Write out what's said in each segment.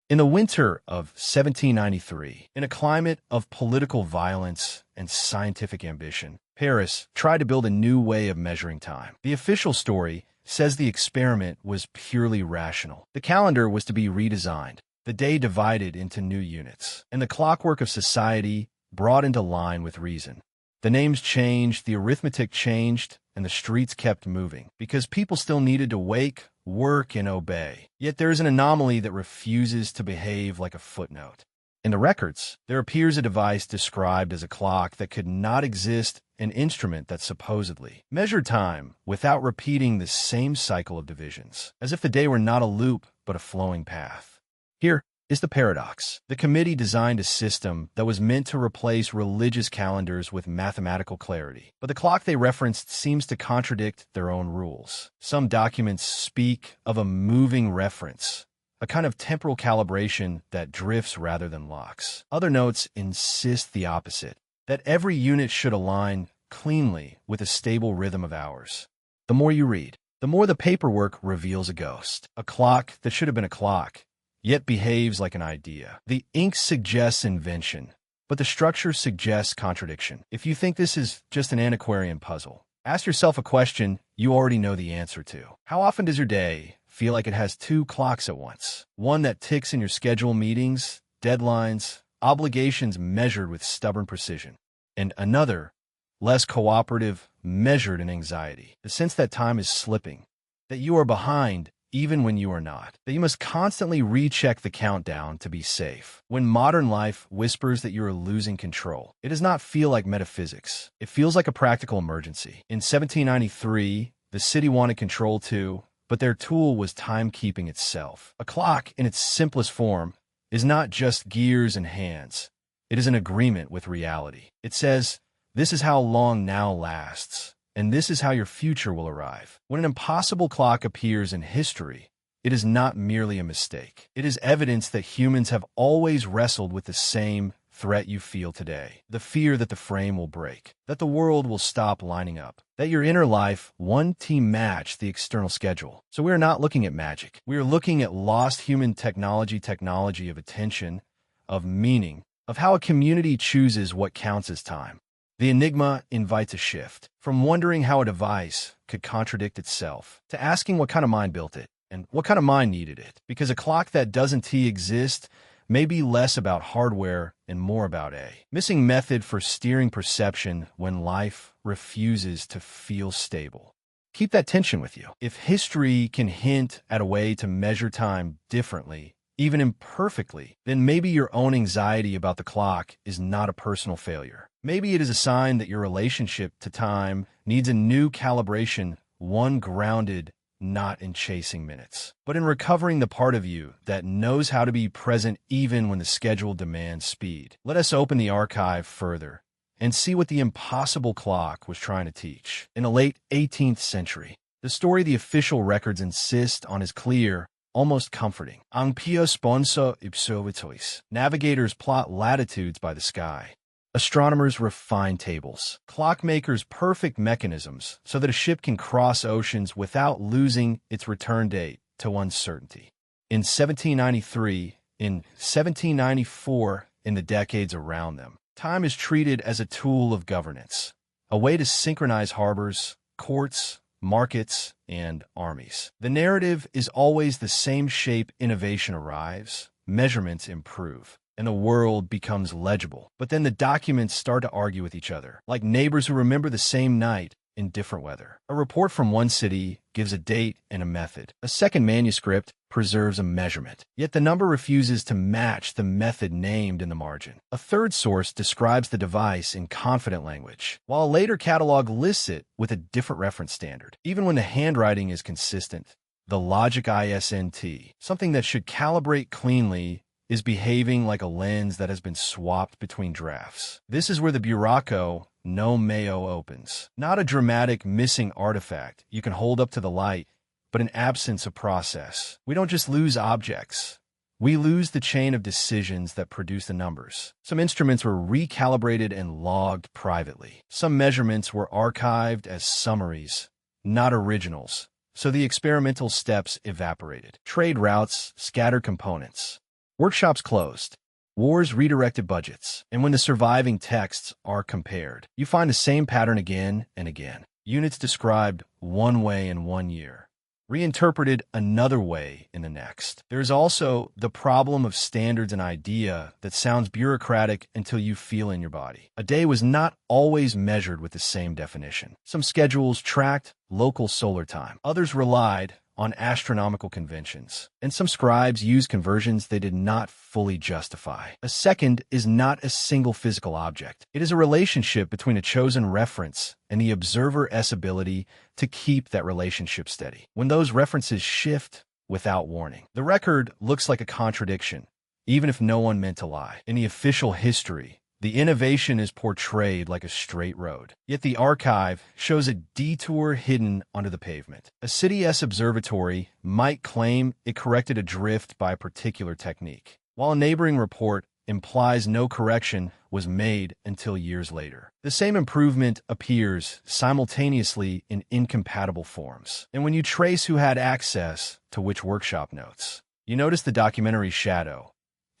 In the winter of 1793, in a climate of political violence and scientific ambition, Paris tried to build a new way of measuring time. The official story says the experiment was purely rational. The calendar was to be redesigned, the day divided into new units, and the clockwork of society brought into line with reason. The names changed, the arithmetic changed, and the streets kept moving, because people still needed to wake, work, and obey. Yet there is an anomaly that refuses to behave like a footnote. In the records, there appears a device described as a clock that could not exist, an instrument that supposedly measured time without repeating the same cycle of divisions, as if the day were not a loop but a flowing path. Here is the paradox. The committee designed a system that was meant to replace religious calendars with mathematical clarity, but the clock they referenced seems to contradict their own rules. Some documents speak of a moving reference, a kind of temporal calibration that drifts rather than locks. Other notes insist the opposite, that every unit should align cleanly with a stable rhythm of hours. The more you read, the more the paperwork reveals a ghost, a clock that should have been a clock, yet behaves like an idea. The ink suggests invention, but the structure suggests contradiction. If you think this is just an antiquarian puzzle, ask yourself a question you already know the answer to. How often does your day feel like it has two clocks at once? One that ticks in your schedule meetings, deadlines, obligations measured with stubborn precision, and another, less cooperative, measured in anxiety. The sense that time is slipping, that you are behind even when you are not, that you must constantly recheck the countdown to be safe. When modern life whispers that you are losing control, it does not feel like metaphysics. It feels like a practical emergency. In 1793, the city wanted control too, but their tool was timekeeping itself. A clock, in its simplest form, is not just gears and hands. It is an agreement with reality. It says, this is how long now lasts, and this is how your future will arrive. When an impossible clock appears in history, it is not merely a mistake. It is evidence that humans have always wrestled with the same threat you feel today. The fear that the frame will break, that the world will stop lining up, that your inner life won't match the external schedule. So we are not looking at magic. We are looking at lost human technology of attention, of meaning, of how a community chooses what counts as time. The enigma invites a shift, from wondering how a device could contradict itself, to asking what kind of mind built it, and what kind of mind needed it. Because a clock that doesn't exist may be less about hardware and more about a missing method for steering perception when life refuses to feel stable. Keep that tension with you. If history can hint at a way to measure time differently, even imperfectly, then maybe your own anxiety about the clock is not a personal failure. Maybe it is a sign that your relationship to time needs a new calibration, one grounded not in chasing minutes, but in recovering the part of you that knows how to be present even when the schedule demands speed. Let us open the archive further and see what the impossible clock was trying to teach. In the late 18th century, the story the official records insist on is clear, almost comforting. Ang pio sponso ipsovitois. Navigators plot latitudes by the sky. Astronomers refine tables. Clockmakers perfect mechanisms so that a ship can cross oceans without losing its return date to uncertainty. In 1793, in 1794, in the decades around them, time is treated as a tool of governance, a way to synchronize harbors, courts, markets, and armies. The narrative is always the same shape. Innovation arrives, measurements improve, and the world becomes legible. But then the documents start to argue with each other, like neighbors who remember the same night in different weather. A report from one city gives a date and a method. A second manuscript preserves a measurement, yet the number refuses to match the method named in the margin. A third source describes the device in confident language, while a later catalog lists it with a different reference standard. Even when the handwriting is consistent, the logic isn't, something that should calibrate cleanly, is behaving like a lens that has been swapped between drafts. This is where the Buraco no Mayo opens. Not a dramatic missing artifact you can hold up to the light, but an absence of process. We don't just lose objects. We lose the chain of decisions that produce the numbers. Some instruments were recalibrated and logged privately. Some measurements were archived as summaries, not originals, so the experimental steps evaporated. Trade routes, scattered components. Workshops closed. Wars redirected budgets. And when the surviving texts are compared, you find the same pattern again and again. Units described one way in one year, reinterpreted another way in the next. There's also the problem of standards and idea that sounds bureaucratic until you feel in your body. A day was not always measured with the same definition. Some schedules tracked local solar time. Others relied on astronomical conventions, and some scribes used conversions they did not fully justify. A second is not a single physical object. It is a relationship between a chosen reference and the observer's ability to keep that relationship steady. When those references shift without warning, the record looks like a contradiction, even if no one meant to lie. In the official history, the innovation is portrayed like a straight road, yet the archive shows a detour hidden under the pavement. A city's observatory might claim it corrected a drift by a particular technique, while a neighboring report implies no correction was made until years later. The same improvement appears simultaneously in incompatible forms. And when you trace who had access to which workshop notes, you notice the documentary shadow,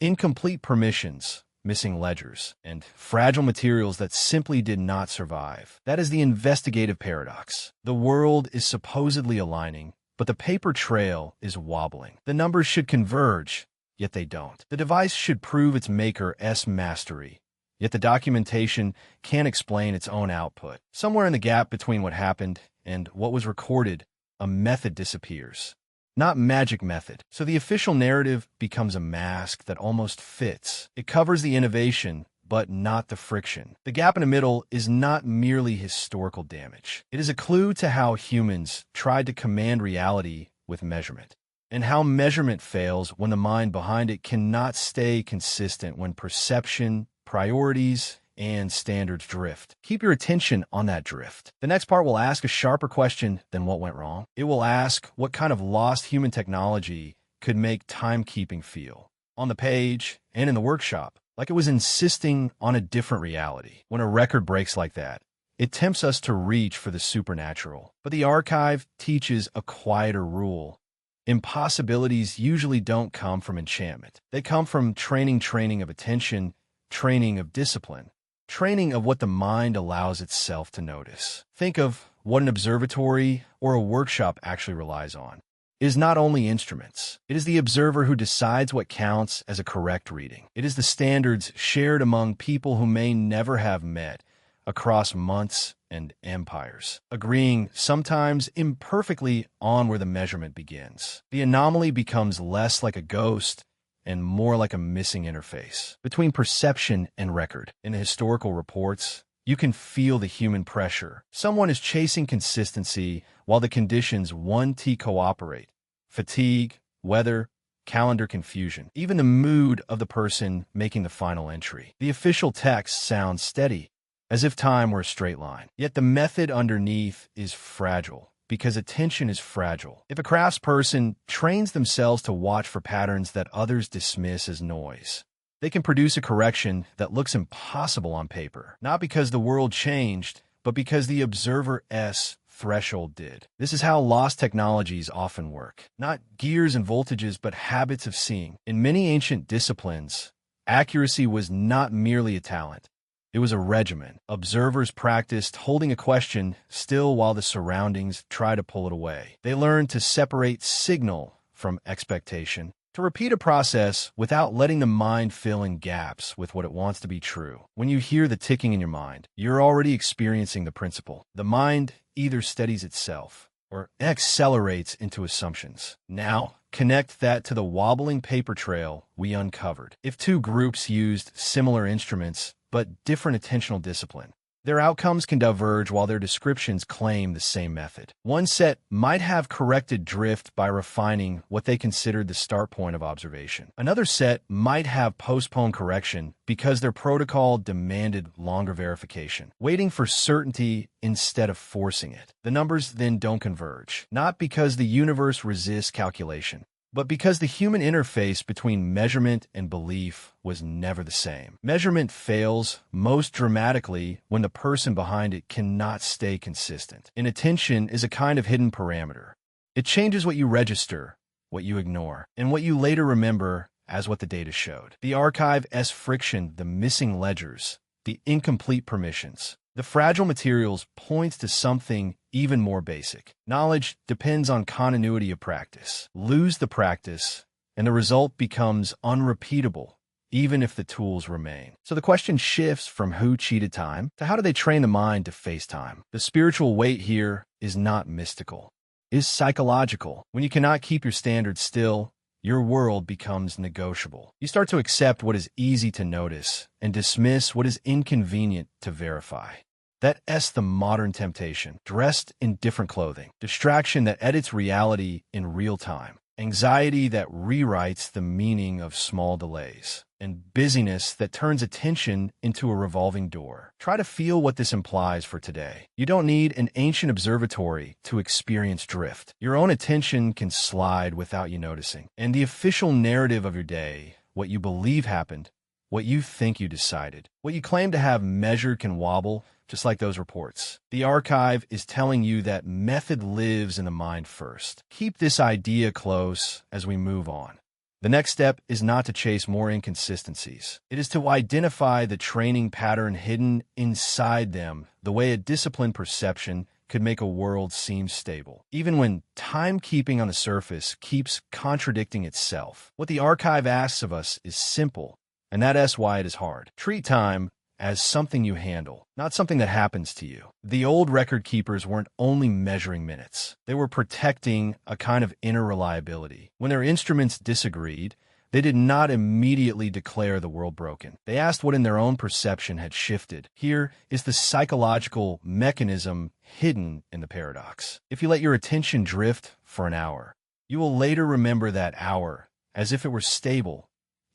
incomplete permissions, missing ledgers, and fragile materials that simply did not survive. That is the investigative paradox. The world is supposedly aligning, but the paper trail is wobbling. The numbers should converge, yet they don't. The device should prove its maker's mastery, yet the documentation can't explain its own output. Somewhere in the gap between what happened and what was recorded, a method disappears. Not magic method. So the official narrative becomes a mask that almost fits. It covers the innovation, but not the friction. The gap in the middle is not merely historical damage. It is a clue to how humans tried to command reality with measurement, and how measurement fails when the mind behind it cannot stay consistent when perception, priorities, and standards drift. Keep your attention on that drift. The next part will ask a sharper question than what went wrong. It will ask what kind of lost human technology could make timekeeping feel, on the page and in the workshop, like it was insisting on a different reality. When a record breaks like that, it tempts us to reach for the supernatural. But the archive teaches a quieter rule. Impossibilities usually don't come from enchantment. They come from training of attention, training of discipline, training of what the mind allows itself to notice. Think of what an observatory or a workshop actually relies on. It is not only instruments. It is the observer who decides what counts as a correct reading. It is the standards shared among people who may never have met across months and empires, agreeing sometimes imperfectly on where the measurement begins. The anomaly becomes less like a ghost and more like a missing interface between perception and record. In the historical reports, you can feel the human pressure. Someone is chasing consistency while the conditions want to cooperate. Fatigue, weather, calendar confusion, even the mood of the person making the final entry. The official text sounds steady, as if time were a straight line. Yet the method underneath is fragile, because attention is fragile. If a craftsperson trains themselves to watch for patterns that others dismiss as noise, they can produce a correction that looks impossible on paper, not because the world changed, but because the observer's threshold did. This is how lost technologies often work. Not gears and voltages, but habits of seeing. In many ancient disciplines, accuracy was not merely a talent. It was a regimen. Observers practiced holding a question still while the surroundings try to pull it away. They learned to separate signal from expectation, to repeat a process without letting the mind fill in gaps with what it wants to be true. When you hear the ticking in your mind, you're already experiencing the principle. The mind either steadies itself or accelerates into assumptions. Now, connect that to the wobbling paper trail we uncovered. If two groups used similar instruments, but different attentional discipline, their outcomes can diverge while their descriptions claim the same method. One set might have corrected drift by refining what they considered the start point of observation. Another set might have postponed correction because their protocol demanded longer verification, waiting for certainty instead of forcing it. The numbers then don't converge, not because the universe resists calculation, but because the human interface between measurement and belief was never the same. Measurement fails most dramatically when the person behind it cannot stay consistent. Inattention is a kind of hidden parameter. It changes what you register, what you ignore, and what you later remember as what the data showed. The archive's friction, the missing ledgers, the incomplete permissions. The fragile materials points to something even more basic. Knowledge depends on continuity of practice. Lose the practice, and the result becomes unrepeatable, even if the tools remain. So the question shifts from who cheated time to how do they train the mind to face time. The spiritual weight here is not mystical, it is psychological. When you cannot keep your standards still, your world becomes negotiable. You start to accept what is easy to notice and dismiss what is inconvenient to verify. That's the modern temptation, dressed in different clothing, distraction that edits reality in real time, anxiety that rewrites the meaning of small delays, and busyness that turns attention into a revolving door. Try to feel what this implies for today. You don't need an ancient observatory to experience drift. Your own attention can slide without you noticing. And the official narrative of your day, what you believe happened, what you think you decided, what you claim to have measured can wobble, just like those reports. The archive is telling you that method lives in the mind first. Keep this idea close as we move on. The next step is not to chase more inconsistencies. It is to identify the training pattern hidden inside them, the way a disciplined perception could make a world seem stable, even when timekeeping on the surface keeps contradicting itself. What the archive asks of us is simple, and that's why it is hard. Treat time as something you handle, not something that happens to you. The old record keepers weren't only measuring minutes. They were protecting a kind of inner reliability. When their instruments disagreed, they did not immediately declare the world broken. They asked what in their own perception had shifted. Here is the psychological mechanism hidden in the paradox. If you let your attention drift for an hour, you will later remember that hour as if it were stable,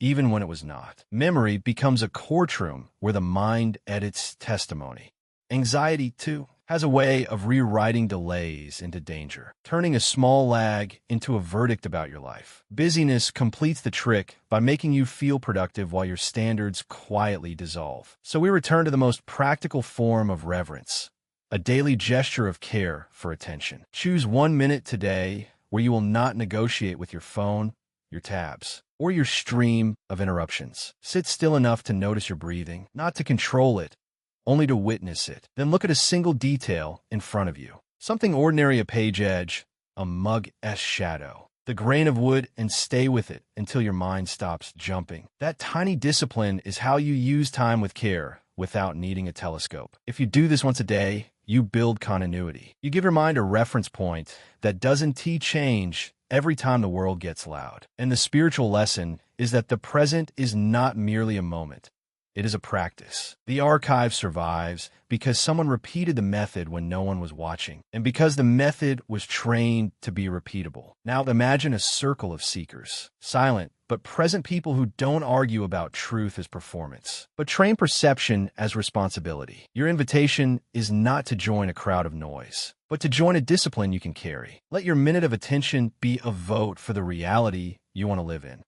even when it was not. Memory becomes a courtroom where the mind edits testimony. Anxiety, too, has a way of rewriting delays into danger, turning a small lag into a verdict about your life. Busyness completes the trick by making you feel productive while your standards quietly dissolve. So we return to the most practical form of reverence, a daily gesture of care for attention. Choose 1 minute today where you will not negotiate with your phone, your tabs, or your stream of interruptions. Sit still enough to notice your breathing, not to control it, only to witness it. Then look at a single detail in front of you. Something ordinary, a page edge, a mug's shadow, the grain of wood, and stay with it until your mind stops jumping. That tiny discipline is how you use time with care without needing a telescope. If you do this once a day, you build continuity. You give your mind a reference point that doesn't change every time the world gets loud. And the spiritual lesson is that the present is not merely a moment. It is a practice. The archive survives because someone repeated the method when no one was watching, and because the method was trained to be repeatable. Now imagine a circle of seekers, silent but present people who don't argue about truth as performance, but train perception as responsibility. Your invitation is not to join a crowd of noise, but to join a discipline you can carry. Let your minute of attention be a vote for the reality you want to live in.